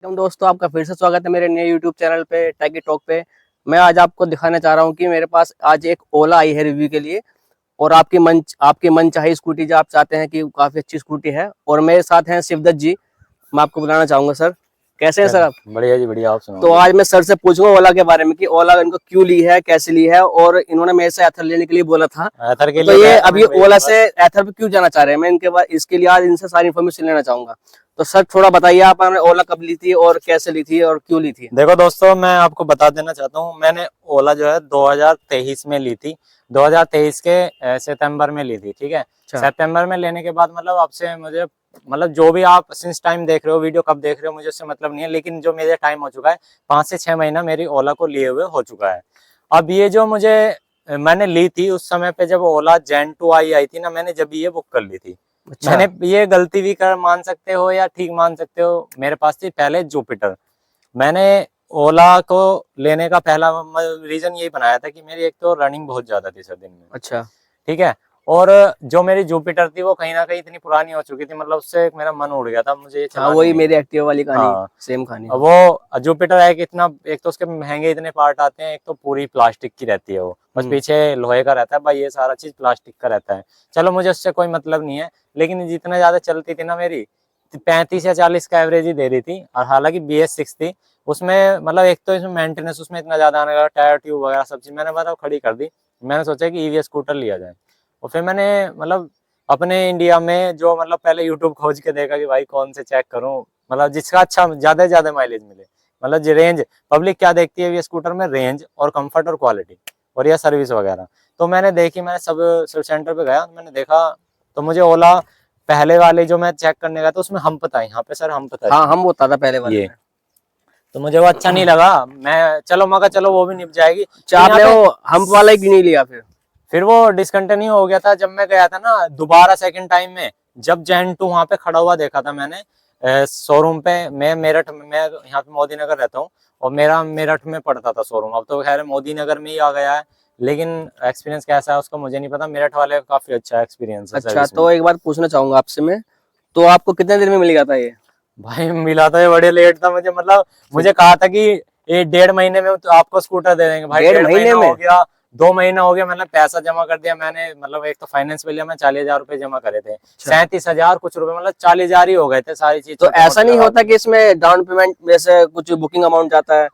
दोस्तों, आपका फिर से स्वागत है मेरे नए यूट्यूब चैनल पे टेकी टॉक पे। मैं आज आपको दिखाने चाह रहा हूँ कि मेरे पास आज एक ओला आई है रिव्यू के लिए। और आपकी मन चाही स्कूटी जो आप चाहते हैं कि काफी अच्छी स्कूटी है। और मेरे साथ हैं शिवदत्त जी। मैं आपको बुलाना चाहूंगा सर। कैसे हैं सर आप? बढ़िया जी बढ़िया, आप तो सुनाओ। आज मैं सर से पूछूंगा ओला के बारे में कि ओला इनको क्यों ली है, कैसे ली है, और इन्होंने मेरे से एथर लेने के लिए बोला था। एथर के तो लिए ये गया था अभी मैं भैया ओला के से पास। एथर पे क्यों जाना चाह रहे हैं, मैं इनके बाद इसके लिए आज इनसे सारी इन्फॉर्मेशन लेना चाहूंगा। तो सर थोड़ा बताइए, आपने ओला कब ली थी और कैसे ली थी और क्यों ली थी? देखो दोस्तों, मैं आपको बता देना चाहता हूँ, मैंने ओला जो है 2023 में ली थी। 2023 के सितंबर में ली थी, ठीक है। अच्छा। सितंबर में लेने के बाद मतलब आपसे मुझे मतलब जो भी आप सिंस टाइम देख रहे हो, वीडियो कब देख रहे हो मुझे उससे मतलब नहीं है, लेकिन जो मेरे टाइम हो चुका है 5 से 6 महीना मेरी ओला को लिए हुए हो चुका है। अब ये जो मुझे मैंने ली थी उस समय पे जब ओला जेन 2 आई थी ना, मैंने जब ये बुक कर ली थी। अच्छा। मैंने ये गलती भी कर मान सकते हो या ठीक मान सकते हो, मेरे पास थी पहले जुपिटर। मैंने ओला को लेने का पहला रीजन यही बनाया था कि मेरी एक तो रनिंग बहुत ज्यादा थी सर दिन में, अच्छा। ठीक है। और जो मेरी जुपिटर थी वो कहीं ना कहीं इतनी पुरानी हो चुकी थी, मतलब उससे मेरा मन उड़ गया था, मुझे ये हाँ, चलानी वही नहीं मेरी है। एक्टिवा वाली कहानी, हाँ, सेम कहानी है। वो जुपिटर है कि इतना, एक तो उसके महंगे इतने पार्ट आते हैं, एक तो पूरी प्लास्टिक की रहती है वो, बस पीछे लोहे का रहता है भाई, ये सारा चीज प्लास्टिक का रहता है। चलो मुझे उससे कोई मतलब नहीं है, लेकिन जितना ज्यादा चलती थी ना मेरी 35 या 40 का एवरेज ही दे रही थी। और हालांकि BS6 थी उसमें, मतलब एक तो इसमें मेंटेनेंस उसमें इतना ज्यादा आने लगा, टायर ट्यूब वगैरह सब चीज मैंने मतलब खड़ी कर दी। मैंने सोचा कि ईवी स्कूटर लिया जाए। और फिर मैंने मतलब अपने इंडिया में जो मतलब पहले यूट्यूब खोज के देखा कि भाई कौन से चेक करूं, मतलब जिसका अच्छा ज्यादा से ज्यादा माइलेज मिले। मतलब जो रेंज पब्लिक क्या देखती है ये स्कूटर में, रेंज और कंफर्ट और क्वालिटी और यह सर्विस वगैरह। तो मैंने देखी, मैंने सब सर्विस सेंटर पे गया, मैंने देखा तो मुझे ओला पहले वाले जो मैं चेक करने गया था उसमें हम्प था, यहाँ पे सर हम्प था हाँ, इसमें हम होता था पहले वाले ये। में। तो मुझे वो अच्छा नहीं लगा। मैं चलो मगर चलो वो भी निप जाएगी, अच्छा, फिर यहाँ आपने पे वो हम्प वाला ही क्यों नहीं लिया फिर? फिर वो डिसकंटिन्यू हो गया था। जब मैं गया था ना दोबारा सेकंड टाइम में, जब जेन 2 वहां पे खड़ा हुआ देखा था मैंने शोरूम पे। मैं मेरठ में, मैं यहाँ पे मोदी नगर रहता हूँ और मेरा मेरठ में पड़ता था शोरूम, अब तो खैर मोदी नगर में ही आ गया है। लेकिन एक्सपीरियंस कैसा है उसका मुझे नहीं पता, मेरठ वाले का काफी अच्छा एक्सपीरियंस है अच्छा, सर्विस में। तो एक बात पूछना चाहूंगा आपसे मैं, तो आपको कितने दिन में मिल गया था ये? भाई मिला था ये बड़े लेट था मुझे, मतलब मुझे कहा था कि ये 1.5 महीने में तो आपको स्कूटर दे देंगे। भाई डेढ़ 1.5 महीना महीने हो में? गया, 2 महीना हो गया, मैंने पैसा जमा कर दिया मैंने, मतलब एक तो फाइनेंस पे लिया मैं, 40,000 रुपए जमा करे थे। अच्छा। 37,000 कुछ रुपए, मतलब 40,000 ही हो गए थे सारी चीज तो छोटे ऐसा मोटे नहीं लगा होता के। कि इसमें डाउन पेमेंट जैसे कुछ बुकिंग अमाउंट जाता है,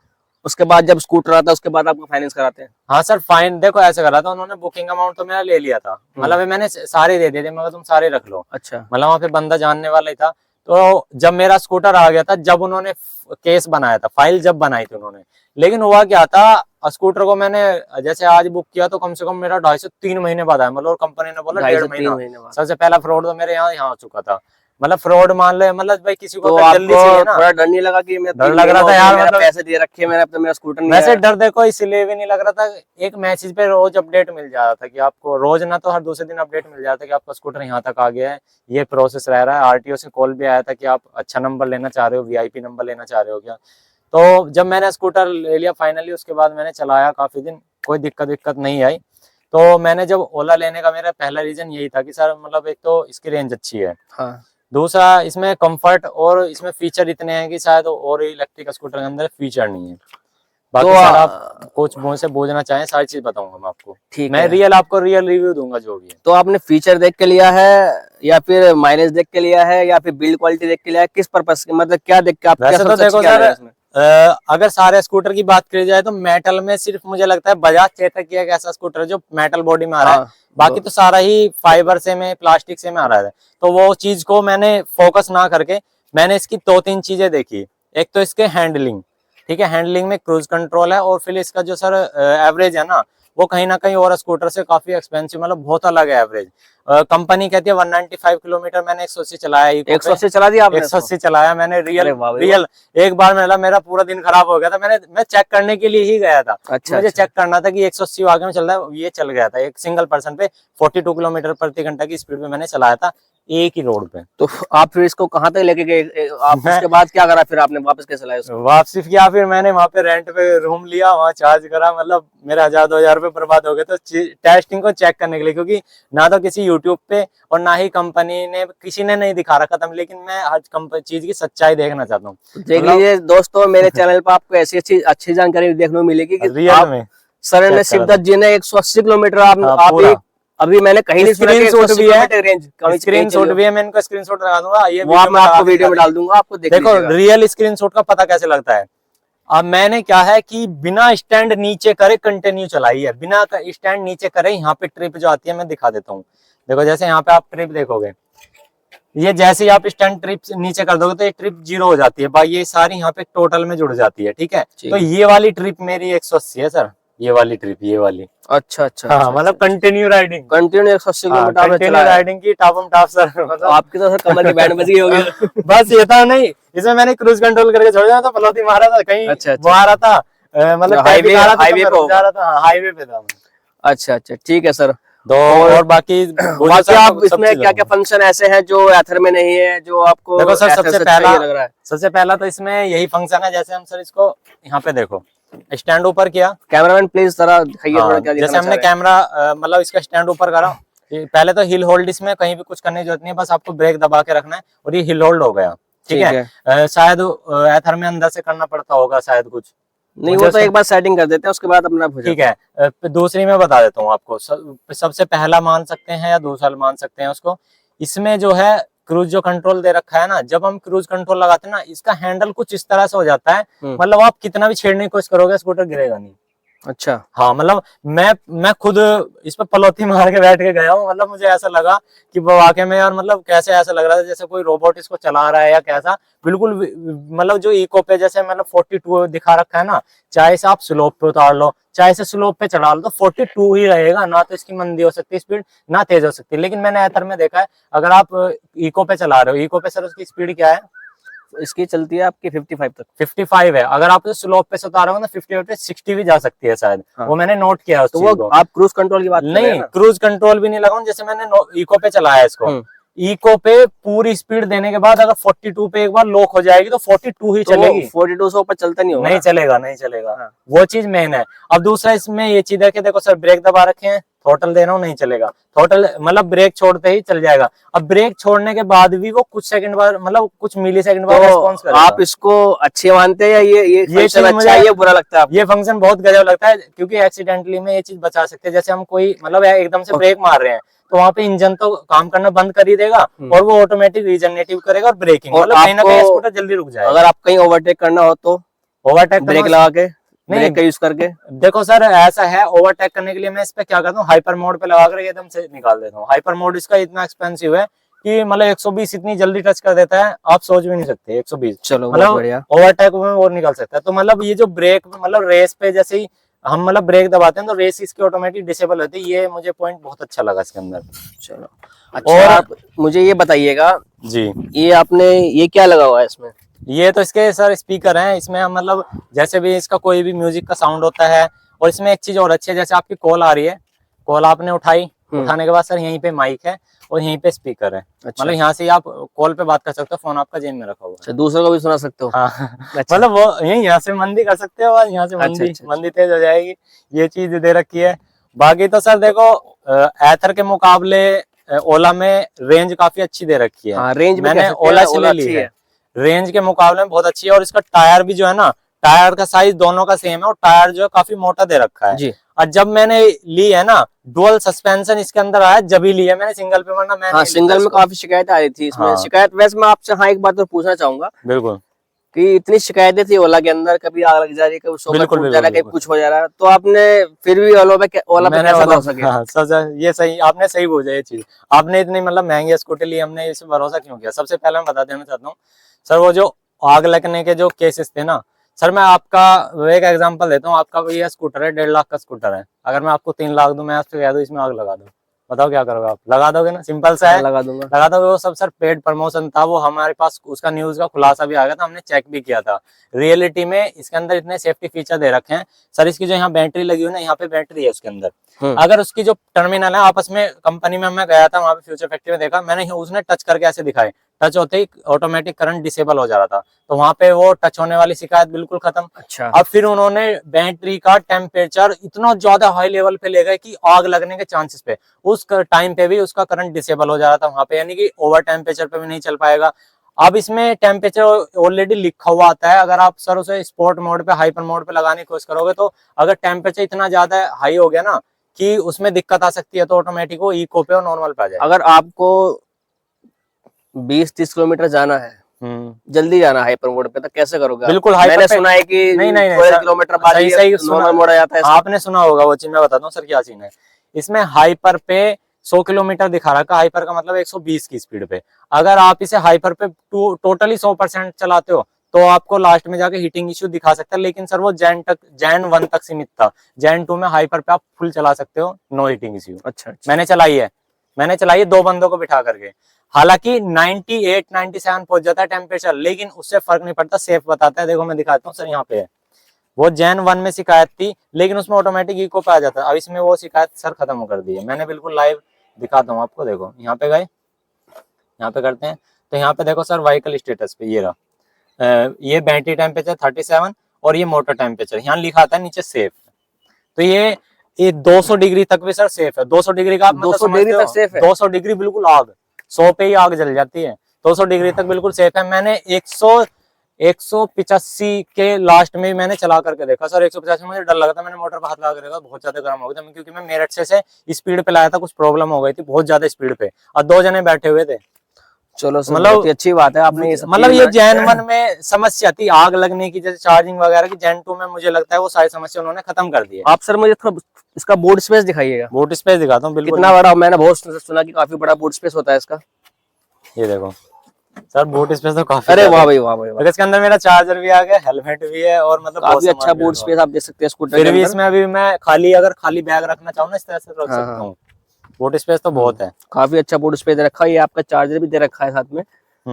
उसके बाद जब स्कूटर आता है उसके बाद आपको फाइनेंस कराते हैं? हाँ सर, फाइन देखो ऐसे करा था उन्होंने, बुकिंग अमाउंट तो मेरा ले लिया था, मतलब ये मैंने सारे दे दिए थे, मगर तुम सारे रख लो। अच्छा। मतलब वहाँ पे बंदा जानने वाला ही था। तो जब मेरा स्कूटर आ गया था, जब उन्होंने केस बनाया था, फाइल जब बनाई थी उन्होंने, लेकिन हुआ क्या था, स्कूटर को मैंने जैसे आज बुक किया तो कम से कम मेरा 2.5 से 3 महीने बाद आया, मतलब कंपनी ने बोला ढाई डेढ़ से तीन महीना महीने बाद? सबसे पहला फ्रॉड तो मेरे यहाँ हो चुका था। मतलब फ्रॉड मान ले, मतलब भाई किसी को तो अगर जल्दी आपको चाहिए ना। थोड़ा डर नहीं लगा कि मैं डर 3 लग महीने रहा हो था गए, यार, मेरा मतलब पैसे दे रखे, मेरा अब तो मेरा स्कूटर नहीं वैसे आया? डर देखो इसलिए भी नहीं लग रहा था, एक मैसेज पे रोज अपडेट मिल जा रहा था कि आपको रोज ना तो हर दूसरे दिन अपडेट मिल जाता है कि आपका स्कूटर यहाँ तक आ गया है, ये प्रोसेस रह रहा है। आरटीओ से कॉल भी आया था कि आप अच्छा नंबर लेना चाह रहे हो, वीआईपी नंबर लेना चाह रहे हो क्या। तो जब मैंने स्कूटर ले लिया फाइनली, उसके बाद मैंने चलाया काफी दिन, कोई दिक्कत नहीं आई। तो मैंने जब ओला लेने का मेरा पहला रीजन यही था कि सर मतलब एक तो इसकी रेंज अच्छी है, हाँ। दूसरा इसमें कंफर्ट और इसमें फीचर इतने हैं कि शायद और इलेक्ट्रिक स्कूटर के अंदर फीचर नहीं है। तो बाकी सर आप कुछ मुझसे पूछना चाहें, सारी चीज बताऊंगा मैं आपको। ठीक मैं है। रियल आपको रियल रिव्यू दूंगा जो भी है। तो आपने फीचर देख के लिया है या फिर माइलेज देख के लिया है या फिर बिल्ड क्वालिटी देख के लिया है, किस पर्पस मतलब क्या देख के आप क्या वैसे तो सबसे अच्छी देखो क्या सर, लगा इसमें? अगर सारे स्कूटर की बात करी जाए तो मेटल में सिर्फ मुझे लगता है बजाज चेतक ही एक ऐसा स्कूटर है जो मेटल बॉडी में आ रहा है, हाँ। बाकी तो सारा ही फाइबर से में, प्लास्टिक से में आ रहा है। तो वो चीज को मैंने फोकस ना करके मैंने इसकी 2-3 चीजें देखी। एक तो इसके हैंडलिंग, ठीक है, हैंडलिंग में क्रूज कंट्रोल है, और फिर इसका जो सर एवरेज है ना, वो कहीं ना कहीं और स्कूटर से काफी एक्सपेंसिव, मतलब बहुत अलग है एवरेज। कंपनी कहती है 195 किलोमीटर, मैंने 180 चलाया इको पे। 180 चला दिया आपने इसको? 180 चलाया मैंने, अरे रियल वाह भाई वाह। रियल। एक बार मेरा पूरा दिन खराब हो गया था, मैं चेक करने के लिए ही गया था। अच्छा मुझे अच्छा। चेक करना था कि 180 आगे में चल रहा है, ये चल गया था एक सिंगल पर्सन पे 42 किलोमीटर प्रति घंटा की स्पीड पे मैंने चलाया था। एक ही रोड पे। तो आप फिर इसको कहाँ तक लेके गए? आप उसके बाद क्या करा फिर? आपने वापस कैसे लाया उसको? वापसी किया, फिर मैंने वहां पे रेंट पे रूम लिया, वहां चार्ज करा, मतलब मेरे 1000-2000 रुपए बर्बाद हो गए तो टेस्टिंग को चेक करने के लिए, क्योंकि ना तो किसी यूट्यूब पे और ना ही कंपनी ने, किसी ने नहीं दिखा रखा था, लेकिन मैं हर चीज की सच्चाई देखना चाहता हूँ। देख लीजिए दोस्तों, मेरे चैनल पर आपको ऐसी अच्छी जानकारी देखने को मिलेगी कि रियल में सर ने, check करा शिवदत्त जी ने 180 किलोमीटर हाँ, आप पूरा। अभी मैंने कहीं नहीं सुना कि स्क्रीनशॉट 180 भी है, किलोमीटर रेंज स्क्रीनशॉट भी है, मैं इनको स्क्रीनशॉट लगा दूंगा, ये वो आप मैं आपको वीडियो में डाल डाल दूंगा, आपको देख देखो लीजिएगा। रियल स्क्रीनशॉट का पता कैसे लगता है। अब मैंने क्या है कि बिना स्टैंड नीचे करे कंटिन्यू चलाई है, बिना स्टैंड नीचे करे। यहाँ पे ट्रिप जो आती है मैं दिखा देता हूँ। देखो जैसे यहाँ पे आप ट्रिप देखोगे, ये जैसे ही आप स्टैंड ट्रिप नीचे कर दोगे तो ये ट्रिप 0 हो जाती है भाई, ये सारी यहाँ पे टोटल में जुड़ जाती है, ठीक है। तो ये वाली ट्रिप मेरी 180 है सर, ये वाली ट्रिप, ये वाली। अच्छा अच्छा, हाँ, मतलब कंटिन्यू राइडिंग, कंटिन्यू 180 किलोमीटर आपने कंटिन्यू चलाया। राइडिंग की टॉप टॉप सर, मतलब आपकी तो सर कमर की बैंड बज गई होगी। बस ये था नहीं, इसमें मैंने क्रूज कंट्रोल करके छोड़ दिया था, पलौती मारा था कहीं, अच्छा, वो आ रहा था, मतलब हाईवे आ रहा था, हाईवे तो मैं पे रुक जा रहा था, हाईवे पे था। अच्छा अच्छा, ठीक है सर। तो और बाकी बाकी आप इसमें क्या क्या फंक्शन ऐसे हैं जो एथर में नहीं है, जो आपको देखो सर, एथर सबसे से पहला चाहिए लग रहा है? सबसे पहला तो इसमें यही फंक्शन है, जैसे हम सर इसको यहाँ पे देखो स्टैंड ऊपर किया, कैमरामैन प्लीज जरा दिखाइए थोड़ा क्या जैसे दिखाना हमने चाह रहे कैमरा मतलब इसका स्टैंड ऊपर करा, पहले तो हिल होल्ड, इसमें कहीं भी कुछ करने की जरूरत नहीं है, बस आपको ब्रेक दबा के रखना है और ये हिल होल्ड हो गया, ठीक है। शायद एथर में अंदर से करना पड़ता होगा शायद कुछ, नहीं, वो तो एक बार सेटिंग कर देते हैं, उसके बाद अपना ठीक है। दूसरी मैं बता देता हूँ आपको, सबसे पहला मान सकते हैं या दूसरा मान सकते हैं उसको। इसमें जो है क्रूज जो कंट्रोल दे रखा है ना, जब हम क्रूज कंट्रोल लगाते हैं ना, इसका हैंडल कुछ इस तरह से हो जाता है, मतलब आप कितना भी छेड़ने की कोशिश करोगे स्कूटर गिरेगा नहीं। अच्छा, हाँ, मतलब मैं खुद इस पर पलौती मार के बैठ के गया हूँ, मतलब मुझे ऐसा लगा कि वो वाकई में, और मतलब कैसे ऐसा लग रहा था जैसे कोई रोबोट इसको चला रहा है या कैसा, बिल्कुल मतलब जो इको पे जैसे मतलब 42 दिखा रखा है ना, चाहे से आप स्लोप पे उतार लो, चाहे से स्लोप पे चढ़ा लो, तो 42 ही रहेगा, ना तो इसकी मंदी हो सकती है स्पीड, ना तेज हो सकती है। लेकिन मैंने एथर में देखा है, अगर आप इको पे चला रहे हो, इको पे सर उसकी स्पीड क्या है, इसकी चलती है आपकी 55 तक। 55 है, अगर आप स्लोप पे से उतारोगे ना 55 पे 60 भी जा सकती है शायद, वो मैंने नोट किया उस तो चीज वो को। आप क्रूज कंट्रोल की बात कर रहे हैं नहीं, ना? क्रूज कंट्रोल भी नहीं लगाऊं, जैसे मैंने इको पे चलाया इसको, इको पे पूरी स्पीड देने के बाद अगर 42 पे एक बार लॉक हो जाएगी तो 42 ही तो चलेगी, 42 से ऊपर चलता नहीं होगा? नहीं चलेगा, नहीं चलेगा, वो चीज मेन है। अब दूसरा इसमें ये चीज है कि देखो सर, ब्रेक दबा रखे हैं, थ्रोटल दे रहा हूँ, नहीं चलेगा, थ्रोटल मतलब ब्रेक छोड़ते ही चल जाएगा। अब ब्रेक छोड़ने के बाद भी वो कुछ सेकंड बाद, मतलब कुछ मिली सेकंड बाद रेस्पॉन्स करेगा। आप इसको अच्छे मानते हैं या ये फंक्शन अच्छा है, ये बुरा लगता है आपको? ये फंक्शन बहुत गजब लगता है, क्योंकि एक्सीडेंटली में ये चीज बचा सकते हैं। जैसे हम कोई मतलब एकदम से ब्रेक मार रहे हैं, तो वहाँ पे इंजन तो काम करना बंद कर ही देगा, और वो ऑटोमेटिक रीजनरेटिव करेगा और ब्रेकिंग, मतलब कहीं ना कहीं स्कूटर जल्दी रुक जाएगा। अगर आप कहीं ओवरटेक करना हो तो ओवरटेक ब्रेक लगा के, ब्रेक का यूज करके? देखो सर, ऐसा है, ओवरटेक करने के लिए मैं इस पे क्या करता हूँ, हाइपर मोड पे लगा कर एकदम से निकाल देता हूँ। हाइपर मोड इसका इतना एक्सपेंसिव है कि मतलब 120 इतनी जल्दी टच कर देता है, आप सोच भी नहीं सकते 120। चलो, मतलब बढ़िया। ओवरटेक में वो निकल सकता है। तो मतलब ये जो ब्रेक, मतलब रेस पे जैसे ही हम मतलब ब्रेक दबाते हैं तो रेस इसकी ऑटोमेटिक डिसेबल होती है, ये मुझे पॉइंट बहुत अच्छा लगा इसके अंदर। चलो, अच्छा, और आप मुझे ये बताइएगा जी, ये आपने ये क्या लगा हुआ है इसमें? ये तो इसके सर स्पीकर हैं, इसमें हम मतलब जैसे भी इसका कोई भी म्यूजिक का साउंड होता है। और इसमें एक चीज और अच्छी है, जैसे आपकी कॉल आ रही है, कॉल आपने उठाई, उठाने के बाद सर यहीं पे माइक है और यहीं पे स्पीकर है। अच्छा। मतलब यहाँ से आप कॉल पे बात कर सकते हो, फोन आपका जेब में रखा हुआ है। अच्छा, दूसरों को भी सुना सकते हो? हाँ। अच्छा। मतलब वो यहाँ से मंदी कर सकते हो और यहाँ से मंदी तेज हो जाएगी, ये चीज दे रखी है। बाकी तो सर देखो, एथर के मुकाबले ओला में रेंज काफी अच्छी दे रखी है। हाँ, रेंज मैंने ओला से ले ली है, रेंज के मुकाबले में बहुत अच्छी है। और इसका टायर भी जो है ना, टायर का साइज दोनों का सेम है, और टायर जो है काफी मोटा दे रखा है जी। और जब मैंने ली है ना, डुअल सस्पेंशन इसके अंदर आया, जब ही ली है मैंने, सिंगल पे, वरना मैंने सिंगल में काफी शिकायत आ रही थी इसमें। शिकायत वैसे मैं आपसे एक बात तो पूछना चाहूंगा, बिल्कुल, कि इतनी शिकायतें थी ओला के अंदर, कभी आग लग जा रही है, कभी सोफा टूट जा रहा है, कभी कुछ हो जा रहा है, तो आपने फिर भी ओला पे कैसे भरोसा किया? सर ये सही, आपने सही पूछा ये चीज। आपने इतनी मतलब महंगी स्कूटी ली, हमने इस भरोसा क्यों किया? सबसे पहले मैं बता देना चाहता हूँ सर, वो जो आग लगने के जो केसेस थे ना सर, मैं आपका एक एग्जांपल देता हूँ। आपका ये स्कूटर है, 1.5 लाख का स्कूटर है, अगर मैं आपको 3 लाख दूं, मैं आपसे कह दूं इसमें आग लगा दो, बताओ क्या करोगे आप, लगा दोगे ना, सिंपल सा है, लगा दूंगा। लगा दोगे। वो सब सर पेड प्रमोशन था, वो हमारे पास उसका न्यूज का खुलासा भी आ गया था, हमने चेक भी किया था। रियलिटी में इसके अंदर इतने सेफ्टी फीचर दे रखे हैं सर। इसकी जो यहाँ बैटरी लगी हुई है ना, यहाँ पे बैटरी है उसके अंदर, अगर उसकी जो टर्मिनल है आपस में, कंपनी में मैं गया था वहां पे फ्यूचर फैक्ट्री में देखा मैंने, उसने टच करके ऐसे दिखाए, टच होते ही ऑटोमेटिक करंट डिसेबल हो जा रहा था, तो वहां पे वो टच होने वाली शिकायत बिल्कुल खत्म। अच्छा। अब फिर उन्होंने बैटरी का टेम्परेचर इतना ज्यादा हाई लेवल पे ले गए कि आग लगने के चांसेस पे, उस टाइम पे भी उसका करंट डिसेबल हो जा रहा था वहां पे, यानी कि ओवर टेम्परेचर पे भी नहीं चल पाएगा। अब इसमें टेम्परेचर ऑलरेडी लिखा हुआ आता है, अगर आप सर उसे स्पोर्ट मोड पे, हाइपर मोड पे लगाने की कोशिश करोगे, तो अगर टेम्परेचर इतना ज्यादा हाई हो गया ना कि उसमें दिक्कत आ सकती है, तो ऑटोमेटिक वो इको पे और नॉर्मल पे आ जाएगा। अगर आपको 20-30 किलोमीटर जाना है, जल्दी जाना है हाइपर मोड पे, तो कैसे करोगे आप? बिल्कुल हाइपर मैंने पे, सुना है कि नहीं नहीं थोड़े सर, किलोमीटर बाद सही ये सही सुना, नॉर्मल मोड आ जाता है इसका। आपने सुना होगा वो चीज, मैं बताता हूँ सर क्या सीन है। इसमें हाइपर पे 100 किलोमीटर दिखा रखा, हाइपर का मतलब 120 की स्पीड पे। अगर आप इसे हाइपर पे टोटली 100% चलाते हो, तो आपको लास्ट में जाके हीटिंग इश्यू दिखा सकता है, लेकिन सर वो जैन 1 तक सीमित था। जैन 2 में हाइपर पे आप फुल चला सकते हो, नो हीटिंग इश्यू। अच्छा। मैंने चलाई है 2 बंदों को बिठा करके, हालांकि 98-97 पहुंच जाता है टेम्परेचर, लेकिन उससे फर्क नहीं पड़ता, सेफ बताता है। देखो मैं दिखाता हूँ सर, यहाँ पे है, वो जैन 1 में शिकायत थी, लेकिन उसमें ऑटोमेटिक इको पे आ जाता है। अब इसमें वो शिकायत सर खत्म कर दी है मैंने, बिल्कुल लाइव दिखाता हूँ आपको। देखो यहाँ पे गए, यहाँ पे करते हैं, तो यहाँ पे देखो सर व्हीकल स्टेटस पे ये रहा, ये बैटरी टेम्परेचर 37 और ये मोटर टेम्परेचर, यहाँ लिखा था नीचे सेफ। तो ये 200 डिग्री तक भी सर सेफ है। 200 डिग्री का आप 200 डिग्री तक सेफ है? 200 डिग्री बिल्कुल आग, 100 पे ही आग जल जाती है, 200 डिग्री तक बिल्कुल सेफ है। मैंने 185 के लास्ट में मैंने चला करके देखा सर, 185 में मुझे डर लगा था, मैंने मोटर पर हाथ लगा कर देखा, बहुत ज्यादा गर्म हो गया था, क्योंकि मैं मेरठ से स्पीड पे लाया था, कुछ प्रॉब्लम हो गई थी बहुत ज्यादा स्पीड पे, और 2 जने बैठे हुए थे। चलो सर, मतलब बहुत ही अच्छी बात है आपने ये सब मतलब चीज़ ये ना- जैन 1 में समस्या थी आग लगने की, जैसे चार्जिंग वगैरह की, जैन 2 में मुझे लगता है वो सारी समस्या उन्होंने खत्म कर दी है। आप सर मुझे थोड़ा इसका बूट स्पेस दिखाइएगा, बूट स्पेस दिखाता हूँ बिल्कुल। कितना बड़ा? मैंने बहुत सुना कि काफी बड़ा बूट स्पेस होता है इसका। ये देखो सर, बूट स्पेस तो काफी, अरे वाह भाई वाह भाई वाह, इसके अंदर मेरा चार्जर भी आ गया, हेलमेट भी है, और मतलब बहुत काफी सामान अच्छा भी बूट है। स्पेस आप देख सकते हैं स्कूटर फिर के भी अंदर। इसमें अभी मैं अगर खाली बैग रखना चाहूँ ना, इस तरह से रख हाँ, सकता हूँ। बूट स्पेस तो बहुत है, काफी अच्छा बूट स्पेस रखा है। ये आपका चार्जर भी दे रखा है साथ में,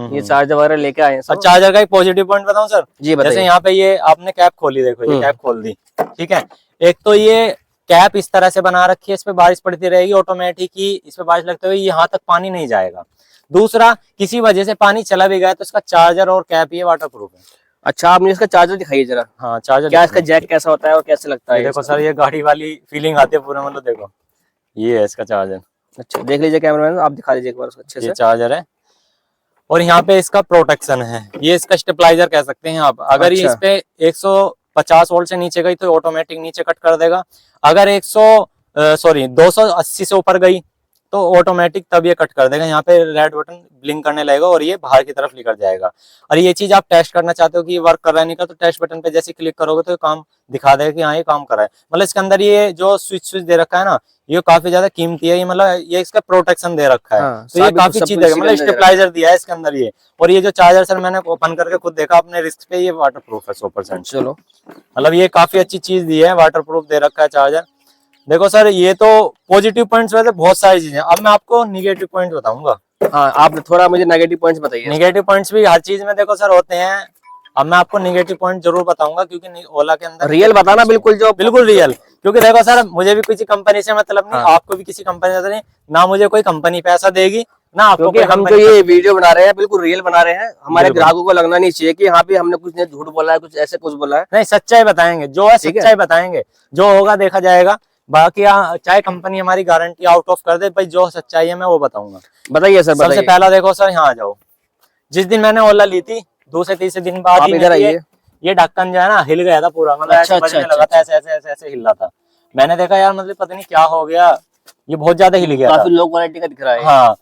ये चार्जर वगैरह लेके आए हैं और सब। चार्जर का एक पॉजिटिव पॉइंट बताऊं सर? जी बताइए। जैसे यहाँ पे ये आपने कैप खोली, देखो ये कैप खोल दी, ठीक है, एक तो ये कैप इस तरह से बना रखी है, इस पे बारिश पड़ती रहेगी ऑटोमेटिक ही, इस पे बारिश लगते हुए यहाँ तक पानी नहीं जाएगा। दूसरा, किसी वजह से पानी चला भी गया तो इसका चार्जर और कैप ये वाटर प्रूफ है। अच्छा, आपने इसका चार्जर दिखाइए जरा। हाँ चार्जर, क्या इसका जैक कैसा होता है और कैसे लगता है? देखो सर, ये गाड़ी वाली फीलिंग आती है पूरा, मतलब देखो ये है इसका चार्जर। अच्छा, देख लीजिए कैमरामैन, आप दिखा दीजिए एक बार उसको अच्छे से। ये चार्जर है, और यहाँ पे इसका प्रोटेक्शन है, ये इसका स्टेबलाइजर कह सकते हैं आप। अगर ये इस पे 150 वोल्ट से नीचे गई तो ऑटोमेटिक नीचे कट कर देगा, अगर 280 से ऊपर गई तो ऑटोमेटिक तब ये कट कर देगा। यहाँ पे रेड बटन ब्लिंक करने लगेगा और ये बाहर की तरफ निकल जाएगा। और ये चीज आप टेस्ट करना चाहते हो कि ये वर्क कर रहा है नहीं कर, तो टेस्ट बटन पे जैसे क्लिक करोगे तो ये काम दिखा देगा कि हाँ ये काम कर रहा है। मतलब इसके अंदर ये जो स्विच दे रखा है ना, ये काफी ज्यादा कीमती है, ये मतलब ये इसका प्रोटेक्शन दे रखा है। हाँ, तो ये काफी चीज है, मतलब स्टेबलाइजर दिया है इसके अंदर ये। और ये जो चार्जर सर मैंने ओपन करके खुद देखा अपने रिस्क पे, ये वाटर प्रूफ है 100%। चलो, मतलब ये काफी अच्छी चीज दी है, वाटर प्रूफ दे रखा है चार्जर। देखो सर, ये तो पॉजिटिव पॉइंट्स वैसे बहुत सारी चीजें, अब मैं आपको निगेटिव पॉइंट बताऊंगा। हाँ, आप थोड़ा मुझे नेगेटिव पॉइंट्स बताइए। निगेटिव पॉइंट्स भी हर चीज में देखो सर होते हैं, अब मैं आपको निगेटिव पॉइंट जरूर बताऊंगा, क्योंकि ओला के अंदर रियल बताना, बिल्कुल जो बिल्कुल रियल। क्योंकि देखो सर, मुझे भी किसी कंपनी से मतलब नहीं, हाँ। आपको भी किसी कंपनी से नहीं, ना मुझे कोई कंपनी पैसा देगी ना आपको, क्योंकि हम तो ये वीडियो बना रहे हैं बिल्कुल रियल बना रहे हैं, हमारे बिल्कुल। ग्राहकों को लगना नहीं चाहिए कि यहाँ पे हमने कुछ झूठ बोला है, कुछ ऐसे कुछ बोला है। नहीं, सच्चाई बताएंगे, जो है सच्चाई बताएंगे, जो होगा देखा जाएगा। बाकी चाहे कंपनी हमारी गारंटी आउट ऑफ कर दे, भाई जो सच्चाई है मैं वो बताऊंगा। बताइए सर, सबसे पहला देखो सर, यहाँ आ जाओ, जिस दिन मैंने ओला ली थी, दूसरे तीसरे दिन बाद ही इधर आइए। ये ढक्कन जो है ना हिल गया था पूरा, मतलब अच्छा, ऐसे बजने लगा था, ऐसे ऐसे ऐसे ऐसे हिल रहा था। मैंने देखा यार, मतलब पता नहीं क्या हो गया, ये बहुत ज्यादा हिल गया था। काफी लो क्वालिटी का दिख रहा है। हाँ,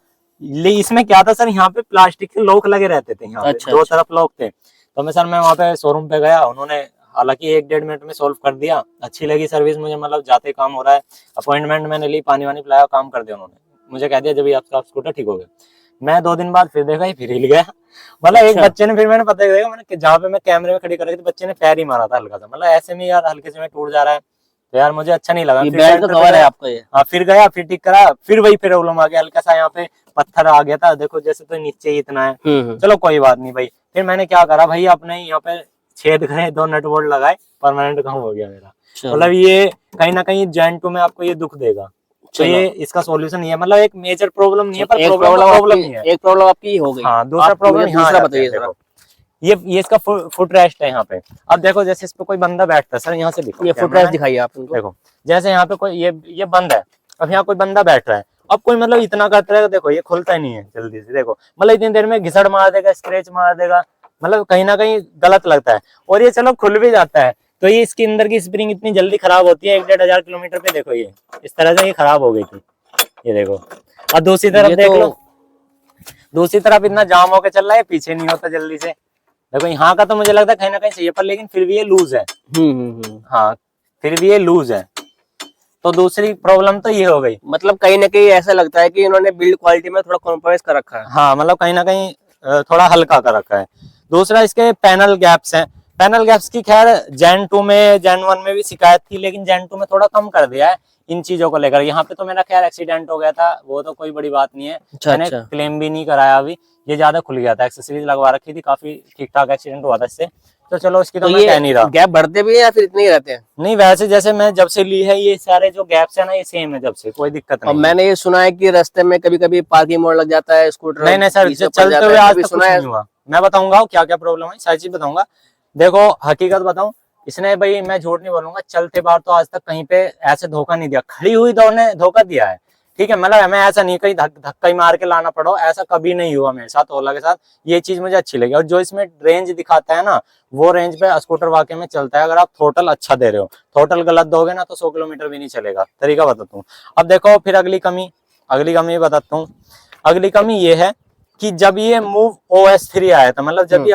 इसमें क्या था सर, यहाँ पे प्लास्टिक के लॉक लगे रहते थे, यहाँ पे दो तरफ लॉक थे। तो मैं वहाँ पे शोरूम पे गया, उन्होंने हालांकि 1-1.5 मिनट में सोल्व कर दिया। अच्छी लगी सर्विस मुझे, मतलब जाते काम हो रहा है। अपॉइंटमेंट मैंने ली, पानी वानी पिलाया, काम कर दिया उन्होंने। मुझे कह दिया जब आपका स्कूटर ठीक हो गया। मैं 2 दिन बाद फिर देखा, ये फिर हिल गया। मतलब एक बच्चे ने, फिर मैंने पता देखा, मैंने जहाँ पे मैं कैमरे में खड़ी कर रही थी, बच्चे ने पैर ही मारा था हल्का सा, मतलब ऐसे में यार हल्के से में टूट जा रहा है। तो यार मुझे अच्छा नहीं लगा। ये फिर बेल्ट का सेंटर कवर पे है गया, आपका ये? हाँ फिर गया, फिर ठीक करा, फिर वही प्रॉब्लम आ गया, हल्का सा यहाँ पे पत्थर आ गया था, देखो जैसे तो नीचे ही इतना है। चलो कोई बात नहीं भाई, फिर मैंने क्या करा भाई, अपने यहाँ पे छेद गए, 2 नट बोल्ट लगाए, परमानेंट काम हो गया मेरा। चलो। मतलब ये कहीं ना कहीं जॉइंट में आपको ये दुख देगा, तो चलो। ये इसका सॉल्यूशन नहीं है, मतलब एक मेजर प्रॉब्लम नहीं है, पर एक प्रॉब्लम नहीं है। एक प्रॉब्लम आपकी हो गई। हाँ दूसरा आप प्रॉब्लम मुझे यहाँ आ दूसरा जाते हैं, बताइए जरा। देखो ये इसका फुट रेस्ट है यहाँ पे। अब देखो जैसे इस पे कोई बंदा बैठता है, सर यहाँ से दिखाओ ये कैमरा फुटरेस्ट मैन। दिखाइए आप उनको। देखो जैसे यहाँ पे कोई ये बंद है, अब यहाँ कोई बंदा बैठ रहा है, अब कोई मतलब इतना करता रहेगा, देखो ये खुलता ही नहीं है जल्दी से, देखो मतलब इतनी देर में घिसड़ मार देगा, स्क्रैच मार देगा, मतलब कहीं ना कहीं गलत लगता है। और ये चलो खुल भी जाता है, तो ये इसके अंदर की स्प्रिंग इतनी जल्दी खराब होती है, 1-1.5 किलोमीटर पे देखो ये इस तरह से ये खराब हो गई थी, ये देखो। और दूसरी तरफ देख लो, दूसरी तरफ इतना जाम होकर चल रहा है, पीछे नहीं होता जल्दी से। देखो यहाँ का तो मुझे लगता है कहीं ना कहीं चाहिए, पर लेकिन फिर भी ये लूज है। हाँ फिर भी ये लूज है, तो दूसरी प्रॉब्लम तो ये हो गई। मतलब कहीं ना कहीं ऐसा लगता है कि इन्होंने बिल्ड क्वालिटी में थोड़ा कॉम्प्रोमाइज कर रखा है। हाँ मतलब कहीं ना कहीं थोड़ा हल्का कर रखा है। दूसरा इसके पैनल गैप्स हैं, पैनल गैप्स की खैर जेन 2 में जेन 1 में भी शिकायत थी, लेकिन जेन 2 में थोड़ा कम कर दिया है इन चीजों को लेकर। यहाँ पे तो मेरा खैर एक्सीडेंट हो गया था, वो तो कोई बड़ी बात नहीं है, मैंने क्लेम भी नहीं कराया अभी, ये ज्यादा खुल गया था, एक्सेसरीज लगवा रखी थी, काफी ठीक ठाक एक्सीडेंट हुआ था इससे, तो चलो इसकी तो मैं कह नहीं रहा। गैप बढ़ते भी है या फिर इतने ही रहते हैं? नहीं वैसे जैसे मैं जब से ली है ये सारे जो गैप्स है ना, ये सेम है जब से, कोई दिक्कत नहीं। और मैंने ये सुना है कि रास्ते में कभी कभी पार्किंग मोड लग जाता है, स्कूटर नहीं सर, चलते हुए आज तक कुछ नहीं हुआ। मैं बताऊंगा क्या क्या प्रॉब्लम है, सारी चीज बताऊंगा। देखो हकीकत बताऊं, इसने भाई मैं झूठ नहीं बोलूंगा, चलते बार तो आज तक कहीं पे ऐसे धोखा नहीं दिया, खड़ी हुई दौड़ ने धोखा दिया है, ठीक है, मतलब हमें ऐसा नहीं कहीं धक्का ही मार के लाना पड़ो, ऐसा कभी नहीं हुआ मेरे साथ, ओला के साथ। ये चीज मुझे अच्छी लगी, और जो इसमें रेंज दिखाता है ना, वो रेंज पे स्कूटर वाकई में चलता है, अगर आप थ्रोटल अच्छा दे रहे हो। थ्रोटल गलत दोगे ना तो 100 किलोमीटर भी नहीं चलेगा, तरीका बताता हूँ। अब देखो फिर अगली कमी बताता हूँ। अगली कमी ये है कि जब ये मूव OS 3 आया था, मतलब जब ये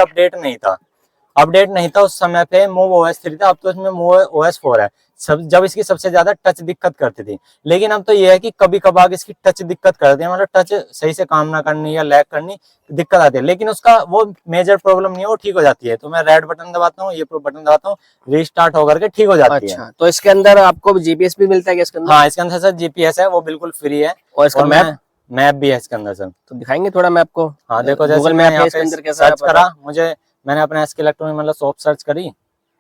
अपडेट नहीं था उस समय पे मूव OS 3 था, अब तो इसमें मूव OS 4 है। जब इसकी सबसे ज्यादा टच दिक्कत करती थी, लेकिन अब तो ये है कि कभी कभार इसकी टच दिक्कत करती है, मतलब टच सही से काम ना करनी या लैग करनी दिक्कत आती है, लेकिन उसका वो मेजर प्रॉब्लम नहीं है, वो ठीक हो जाती है। तो मैं रेड बटन दबाता हूँ, ये बटन दबाता हूँ, रीस्टार्ट होकर के ठीक हो जाती है। तो इसके अंदर आपको जीपीएस भी मिलता है क्या इसके अंदर? हाँ इसके अंदर सर जीपीएस है, वो बिल्कुल फ्री है, और इसका मैप भी है इसके अंदर सर। तो दिखाएंगे थोड़ा मैप को। हाँ देखो जैसे मैं यहाँ पे सर्च करा, मैंने अपने SK इलेक्ट्रॉनिक मतलब शॉप सर्च करी,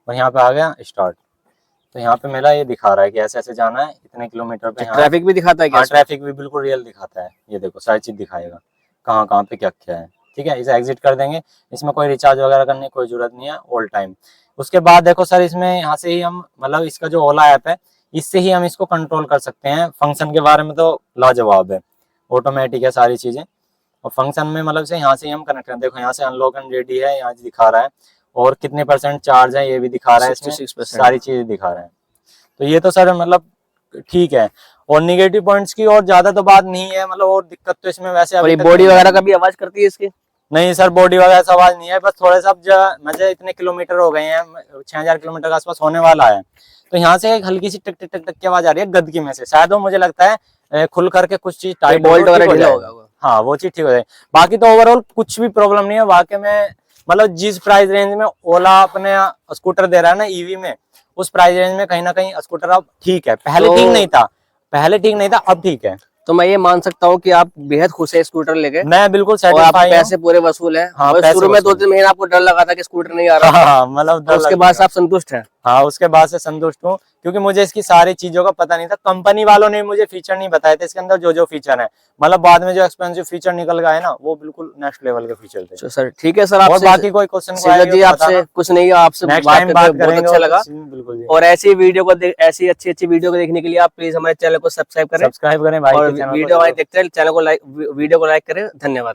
और यहाँ पे आ गया स्टार्ट, तो यहाँ पे मेरा ये दिखा रहा है कि ऐसे ऐसे जाना है, इतने किलोमीटर पे। ट्रैफिक भी दिखाता है क्या? हाँ ट्रैफिक भी बिल्कुल रियल दिखाता है, ये देखो सारी चीज दिखाएगा, कहाँ कहाँ पे क्या क्या है, ठीक है। इसे एग्जिट कर देंगे, इसमें कोई रिचार्ज वगैरह करने की कोई जरूरत नहीं है, ऑल टाइम। उसके बाद देखो सर, इसमें यहाँ से ही हम मतलब इसका जो ओला ऐप है, इससे ही हम इसको कंट्रोल कर सकते हैं। फंक्शन के बारे में तो लाजवाब है, ऑटोमेटिक है सारी चीजें, और फंक्शन में मतलब से यहाँ से हम कनेक्ट करें, देखो यहाँ से अनलॉक एंड रेडी है, यहाँ दिखा रहा है, और कितने % चार्ज है ये भी दिखा रहा है, इसमें सारी चीजें दिखा रहा है। तो ये तो सर मतलब ठीक है, और निगेटिव पॉइंट्स की और ज्यादा तो बात नहीं है, मतलब और दिक्कत तो इसमें वैसे अभी बॉडी वगैरह का भी आवाज करती है इसकी? नहीं सर, बॉडी वगैरह आवाज नहीं है, बस थोड़ा सा मुझे इतने किलोमीटर हो गए हैं, 6000 किलोमीटर के आसपास होने वाला है, तो यहाँ से एक हल्की सी टक टक टक टक की आवाज आ रही है गदगी में से, शायद वो मुझे लगता है खुल करके कुछ चीज टाइट बोल्ट वगैरह ढीला होगा। हाँ वो चीज ठीक हो जाए, बाकी तो ओवरऑल कुछ भी प्रॉब्लम नहीं है वाकई में। मतलब जिस प्राइस रेंज में ओला अपने स्कूटर दे रहा है ना ईवी में, उस प्राइस रेंज में कहीं ना कहीं स्कूटर अब ठीक है, पहले ठीक नहीं था, अब ठीक है। तो मैं ये मान सकता हूँ कि आप बेहद खुश है स्कूटर लेके? मैं बिल्कुल और आप पैसे पूरे वसूल है? हाँ, शुरू में 2-3 महीने आपको डर लगा था कि स्कूटर नहीं आ रहा, हाँ, मतलब उसके बाद आप संतुष्ट हैं? हाँ उसके बाद से संतुष्ट हूँ, क्योंकि मुझे इसकी सारी चीजों का पता नहीं था, कंपनी वालों ने मुझे फीचर नहीं बताए थे इसके अंदर जो जो फीचर है, मतलब बाद में जो एक्सपेंसिव फीचर निकल गए ना, वो बिल्कुल नेक्स्ट लेवल के फीचर थे। सर ठीक है सर, आपसे बाकी कोई क्वेश्चन जी आपसे कुछ नहीं, आपसे बात करके बहुत अच्छा लगा। बिल्कुल, और ऐसी अच्छी वीडियो को देखने के लिए आप प्लीज हमारे चैनल को सब्सक्राइब करें भाई, और वीडियो देखते हैं, चैनल को वीडियो को लाइक करें। धन्यवाद।